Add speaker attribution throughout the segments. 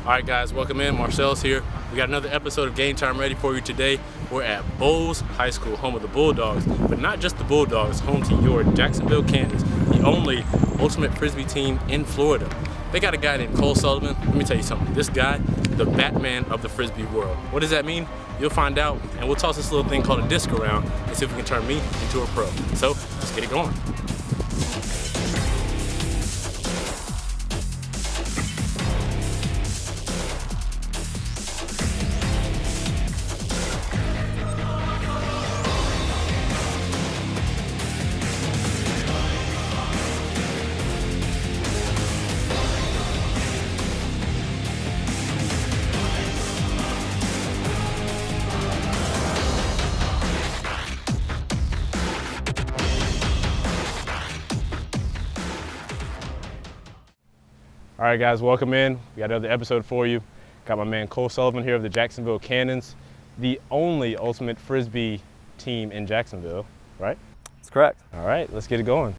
Speaker 1: All right, guys, welcome in. Marcel's here. We got another episode of Game Time ready for you today. We're at Bowles High School, home of the Bulldogs, but not just the Bulldogs, home to your Jacksonville Cannons, the only ultimate Frisbee team in Florida. They got a guy named Cole Sullivan. Let me tell you something. This guy, the Batman of the Frisbee world. What does that mean? You'll find out, and we'll toss this little thing called a disc around and see if we can turn me into a pro. So, let's get it going. All right, guys, welcome in. We got another episode for you. Got my man Cole Sullivan here of the Jacksonville Cannons, the only ultimate Frisbee team in Jacksonville, right?
Speaker 2: That's correct.
Speaker 1: All right, let's get it going.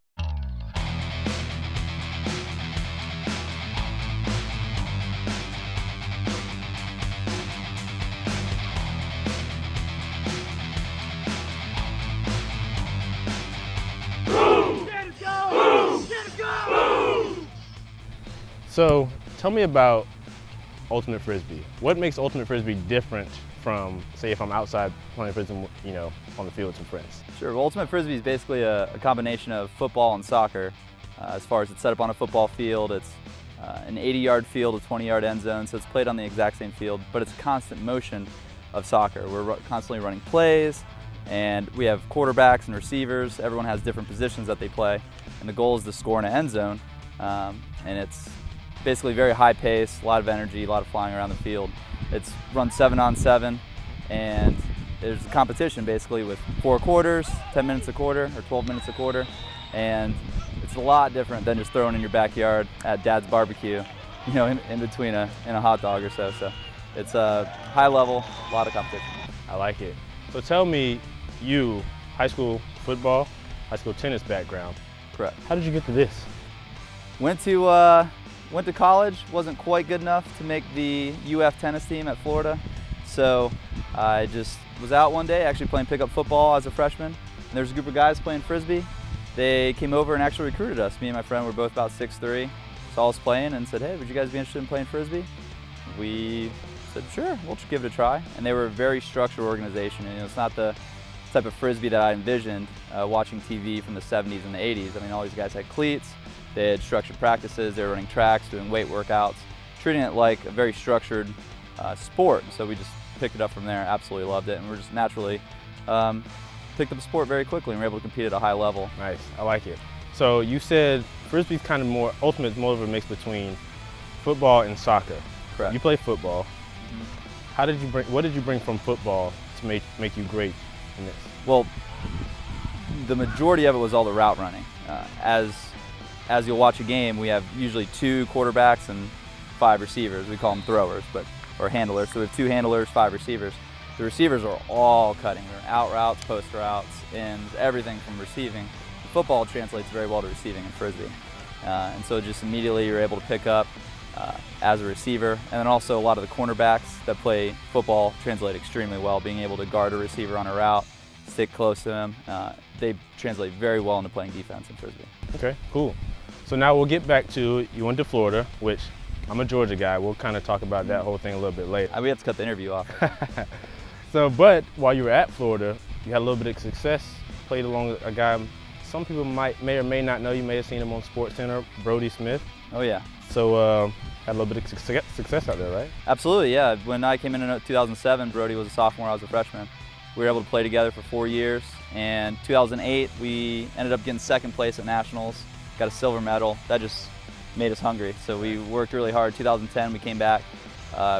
Speaker 1: So, tell me about Ultimate Frisbee. What makes Ultimate Frisbee different from, say, if I'm outside playing Frisbee, you know, on the field with some friends?
Speaker 2: Sure. Well, Ultimate Frisbee is basically a combination of football and soccer. As far as it's set up on a football field, it's an 80-yard field, a 20-yard end zone, so it's played on the exact same field, but it's a constant motion of soccer. We're constantly running plays, and we have quarterbacks and receivers. Everyone has different positions that they play, and the goal is to score in an end zone, and it's basically very high pace, a lot of energy, a lot of flying around the field. It's run 7-on-7, and there's a competition basically with 4 quarters, 10 minutes a quarter, or 12 minutes a quarter, and it's a lot different than just throwing in your backyard at Dad's barbecue, you know, in between a hot dog or so. So it's a high level, a lot of competition.
Speaker 1: I like it. So tell me, you, high school football, high school tennis background.
Speaker 2: Correct.
Speaker 1: How did you get to this?
Speaker 2: Went to college, wasn't quite good enough to make the UF tennis team at Florida. So I just was out one day actually playing pickup football as a freshman. And there's a group of guys playing Frisbee. They came over and actually recruited us. Me and my friend were both about 6'3", saw us playing and said, hey, would you guys be interested in playing Frisbee? We said, sure, we'll just give it a try. And they were a very structured organization. And, you know, it's not the type of Frisbee that I envisioned watching TV from the 70s and the 80s. I mean, all these guys had cleats. They had structured practices, they were running tracks, doing weight workouts, treating it like a very structured sport. So we just picked it up from there, absolutely loved it, and we're just naturally picked up the sport very quickly and were able to compete at a high level.
Speaker 1: Nice, I like it. So you said Frisbee's kind of more, ultimate, more of a mix between football and soccer.
Speaker 2: Correct.
Speaker 1: You play football. Mm-hmm. What did you bring from football to make you great in this?
Speaker 2: Well, the majority of it was all the route running. As you'll watch a game, we have usually 2 quarterbacks and 5 receivers. We call them throwers, or handlers. So we have 2 handlers, 5 receivers. The receivers are all cutting. They're out routes, post routes, and everything from receiving. Football translates very well to receiving in Frisbee. And so just immediately you're able to pick up as a receiver. And then also a lot of the cornerbacks that play football translate extremely well, being able to guard a receiver on a route, stick close to him. They translate very well into playing defense in Frisbee.
Speaker 1: Okay, cool. So now we'll get back to, you went to Florida, which I'm a Georgia guy. We'll kind of talk about that whole thing a little bit later.
Speaker 2: We have to cut the interview off.
Speaker 1: So, but while you were at Florida, you had a little bit of success, played along a guy, some people may or may not know, you may have seen him on SportsCenter, Brody Smith.
Speaker 2: Oh yeah.
Speaker 1: So had a little bit of success out there, right?
Speaker 2: Absolutely, yeah. When I came in 2007, Brody was a sophomore, I was a freshman. We were able to play together for 4 years, and 2008 we ended up getting 2nd place at Nationals, got a silver medal. That just made us hungry, so we worked really hard. 2010 we came back,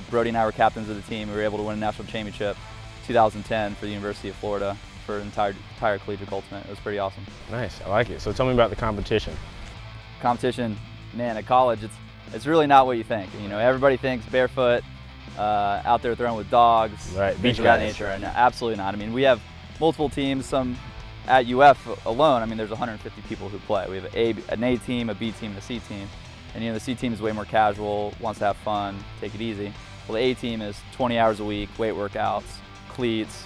Speaker 2: Brody and I were captains of the team. We were able to win a national championship 2010 for the University of Florida for an entire collegiate ultimate. It was pretty awesome.
Speaker 1: Nice, I like it. So tell me about the competition.
Speaker 2: Competition, man, at college it's really not what you think. You know, everybody thinks barefoot, out there throwing with dogs,
Speaker 1: right?
Speaker 2: Things of that nature. And absolutely not. I mean, we have multiple teams. Some at UF alone, I mean, there's 150 people who play. We have an A team, a B team, and a C team. And the C team is way more casual, wants to have fun, take it easy. Well, the A team is 20 hours a week, weight workouts, cleats,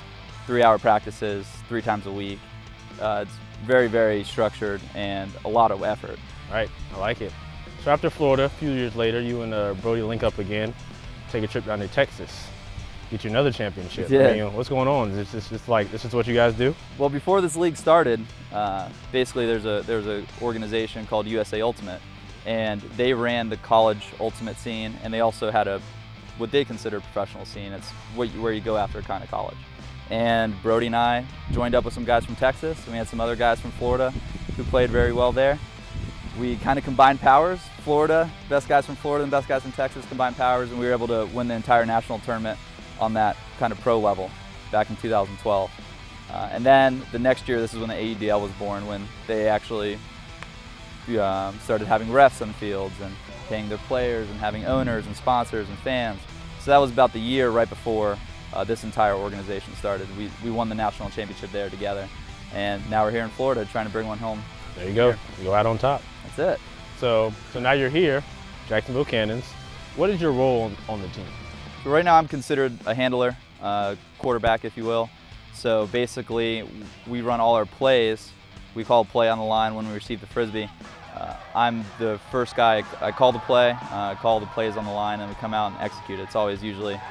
Speaker 2: 3-hour practices, 3 times a week. It's very, very structured and a lot of effort.
Speaker 1: Right, I like it. So after Florida, a few years later, you and Brody link up again, take a trip down to Texas, get you another championship.
Speaker 2: Yeah.
Speaker 1: I mean, what's going on? Is this just like, this is what you guys do?
Speaker 2: Well, before this league started, basically there's an organization called USA Ultimate, and they ran the college ultimate scene, and they also had what they consider a professional scene. It's where you go after kind of college. And Brody and I joined up with some guys from Texas, and we had some other guys from Florida who played very well there. We kind of combined powers. Florida, best guys from Florida and best guys from Texas combined powers, and we were able to win the entire national tournament on that kind of pro level back in 2012. And then the next year, this is when the AUDL was born, when they actually started having refs on the fields and paying their players and having owners and sponsors and fans. So that was about the year right before this entire organization started. We won the national championship there together, and now we're here in Florida trying to bring one home.
Speaker 1: There you go. You go out on top.
Speaker 2: That's it.
Speaker 1: So now you're here, Jacksonville Cannons. What is your role on the team?
Speaker 2: So right now I'm considered a handler, quarterback if you will. So basically we run all our plays. We call a play on the line when we receive the Frisbee. I'm the first guy. I call the play, call the plays on the line, and we come out and execute it. It's always usually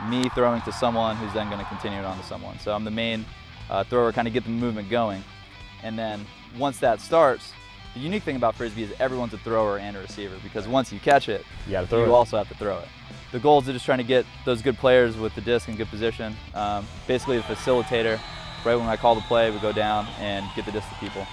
Speaker 2: me throwing to someone who's then going to continue it on to someone. So I'm the main thrower, kind of get the movement going. And then once that starts, the unique thing about Frisbee is everyone's a thrower and a receiver, because once you catch it,
Speaker 1: you
Speaker 2: also have to throw it. The goal is to just trying to get those good players with the disc in good position. Basically the facilitator, right when I call the play, we go down and get the disc to people.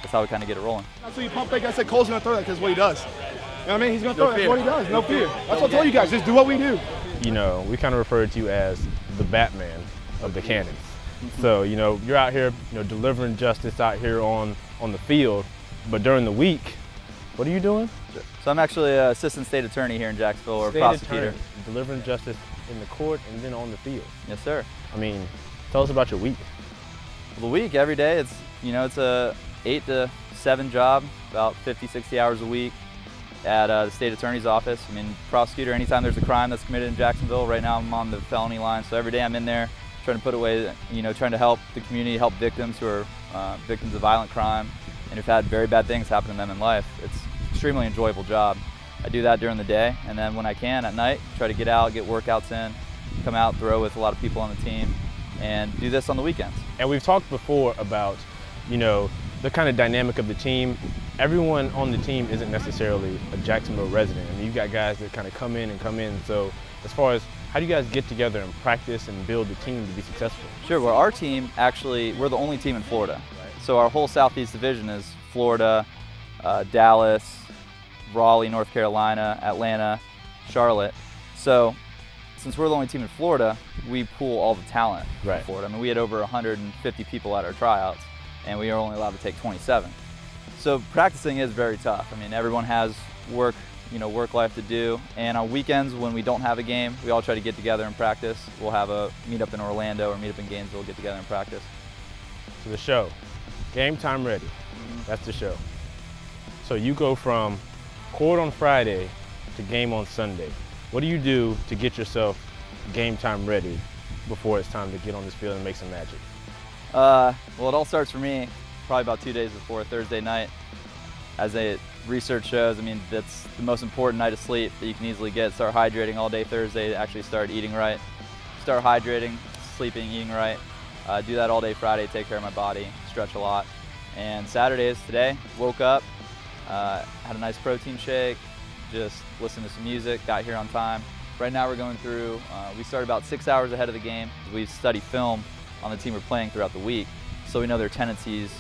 Speaker 2: That's how we kind of get it rolling.
Speaker 3: That's what you pump fake. I said Cole's going to throw that because what he does. You know what I mean? He's going to throw it. That's what he does. No fear. That's what I told you guys. Just do what we do.
Speaker 1: You know, we kind of refer to you as the Batman of the Cannons. So, you're out here, delivering justice out here on the field, but during the week, what are you doing?
Speaker 2: So I'm actually an assistant state attorney here in Jacksonville, or a prosecutor.
Speaker 1: Attorney, delivering justice in the court and then on the field.
Speaker 2: Yes, sir.
Speaker 1: I mean, tell us about your week.
Speaker 2: Well, the week, every day, it's a 8 to 7 job, about 50, 60 hours a week at the state attorney's office. I mean, prosecutor, anytime there's a crime that's committed in Jacksonville, right now I'm on the felony line, so every day I'm in there trying to put away, trying to help the community, help victims who are victims of violent crime and who've had very bad things happen to them in life. It's an extremely enjoyable job. I do that during the day, and then when I can at night, try to get out, get workouts in, come out, throw with a lot of people on the team, and do this on the weekends.
Speaker 1: And we've talked before about, the kind of dynamic of the team. Everyone on the team isn't necessarily a Jacksonville resident. I mean, you've got guys that kind of come in. So as far as how do you guys get together and practice and build the team to be successful?
Speaker 2: Sure, well, our team actually, we're the only team in Florida. So our whole Southeast Division is Florida, Dallas, Raleigh, North Carolina, Atlanta, Charlotte. So since we're the only team in Florida, we pool all the talent in Florida. I mean, we had over 150 people at our tryouts, and we are only allowed to take 27. So practicing is very tough. I mean, everyone has work life to do, and on weekends when we don't have a game, we all try to get together and practice. We'll have a meetup in Orlando or meetup in Gainesville, get together and practice.
Speaker 1: So the show, Game Time Ready, that's the show. So you go from court on Friday to game on Sunday. What do you do to get yourself game time ready before it's time to get on this field and make some magic?
Speaker 2: Well, it all starts for me probably about 2 days before Thursday night. As research shows, I mean, that's the most important night of sleep that you can easily get. Start hydrating all day Thursday, actually start eating right. Start hydrating, sleeping, eating right. Do that all day Friday, take care of my body, stretch a lot. And Saturdays today, woke up, had a nice protein shake, just listened to some music, got here on time. Right now we're going through, we start about 6 hours ahead of the game. We study film on the team we're playing throughout the week, so we know their tendencies,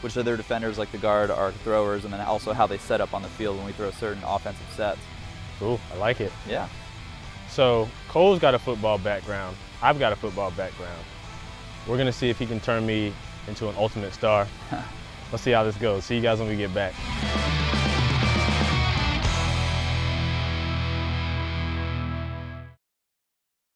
Speaker 2: which are their defenders like the guard, our throwers, and then also how they set up on the field when we throw certain offensive sets.
Speaker 1: Cool, I like it.
Speaker 2: Yeah.
Speaker 1: So Cole's got a football background, I've got a football background. We're gonna see if he can turn me into an ultimate star. Let's see how this goes. See you guys when we get back.